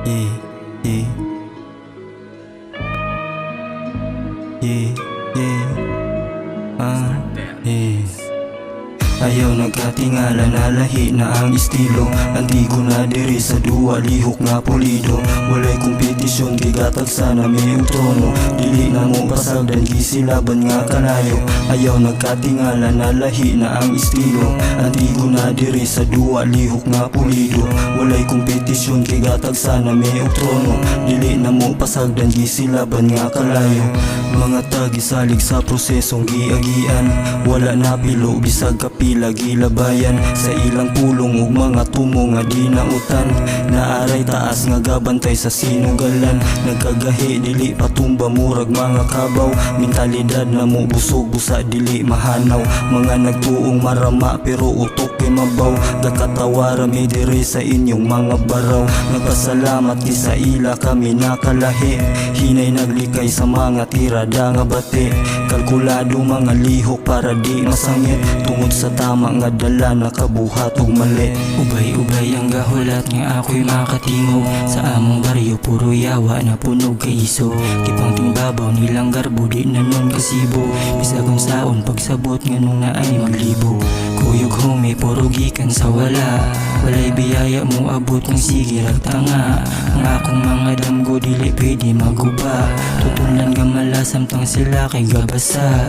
Yeah, yeah. Yeah, yeah. Yeah. Ayaw nagkatingala na lahi na ang estilo. Antigo na diri sa duwa, lihok nga pulido. Walay kompetisyon kay gatag sana may trono. Dili na mo pasagdan gisilaban nga kalayo. Ayaw nagkatingala na lahi na ang estilo. Antigo na diri sa duwa, lihok nga pulido. Walay kompetisyon kay gatag sana may trono. Dili na mo pasagdan gisilaban nga kalayo. Mga tagisalig sa prosesong giagian. Wala na pilo bisag kapila gilabayan. Sa ilang pulong ug mga tumo nga di nautan. Naaray taas nga gabantay sa sinugalan. Nagkagahi dili patumba murag mga kabaw. Mentalidad na mo busog busa dili mahanaw. Mga nagtuong marama pero utok kay mabaw. Gakatawara mi diri sa inyong mga baraw. Nagpasalamat di sa ila kami nakalahi. Hinay naglikay sa mga tirada nga bate. Kalkulado mga lihok para di masangit. Tungod sa tama nga dala nakabuhat ug mali. Ubay-ubay ang gahulat nga ako'y makatingo. Sa among baryo puro yawa na punog kay iso. Kipang tingbabaw nilang garbo di na nun kasibo. Bisagong saon pagsabot nga nung naay maglibo. Kuyog homie puro gikan sa wala. Walay biyaya mo abot ng sige ragtanga. Ang akong mga damgo dili pwede maguba. Tutulan gamala samtang sila kay gabasa.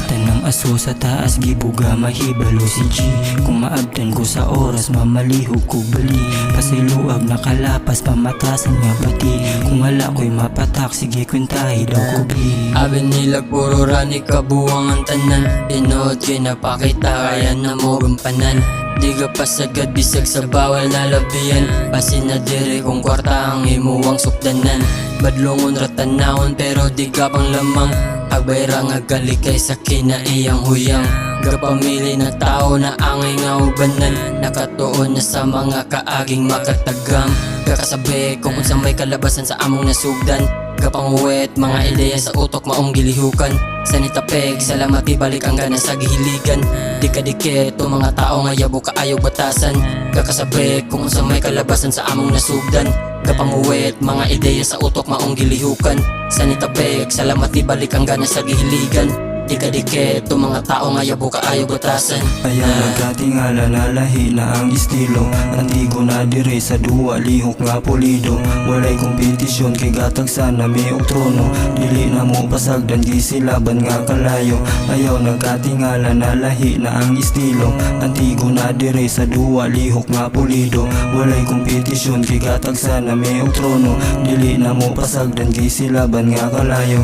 Tanang aso sa taas gibuga mahibalo si G. Kung maabdan ko sa oras mamalihog ko bali. Pasiluag nakalapas pamatasan nga bati. Kung wala ko'y mapatak sige kwentahe daw ko bi. Abin nila puro rani kabuwang ang tanan. Inood kay napakita kaya na mo gampanan. Di ka pasagad bisag sa bawal na labihan. Pasin na dire kung kwarta ang imuwang sukdanan. Badlongon ratanahon pero di ka pang lamang. Agbayra nga galikay sa kinaiyang huyang. Gapamili na tao na angay nga ubanan. Nakatuon na sa mga kaaging makatagam. Kakasabi kung unsa may kalabasan sa among nasugdan. Kapanguwet mga ideya sa utok maong gilihukan. Sa nitapeg salamat ibalik ang gana sa gihiligan. Di ka dikit o mga tao nga yabo kaayog batasan. Kakasabi kung unsa may kalabasan sa among nasugdan. Kapanguwet mga ideya sa utok maong gilihukan. Sa nitapeg salamat ibalik ang gana sa gihiligan. Di ka dikit o mga tao nga yabo kaayog batasan. Ayaw nagkatingala na lahi na ang estilo. Antigo na diri sa duwa, lihok nga pulido. Walay kompetisyon kay gatag sana may trono. Dili na mo pasagdan gisilaban nga kalayo. Ayaw nagkatingala na lahi na ang estilo. Antigo na diri sa duwa, lihok nga pulido. Walay kompetisyon kay gatag sana may trono. Dili na mo pasagdan gisilaban nga kalayo.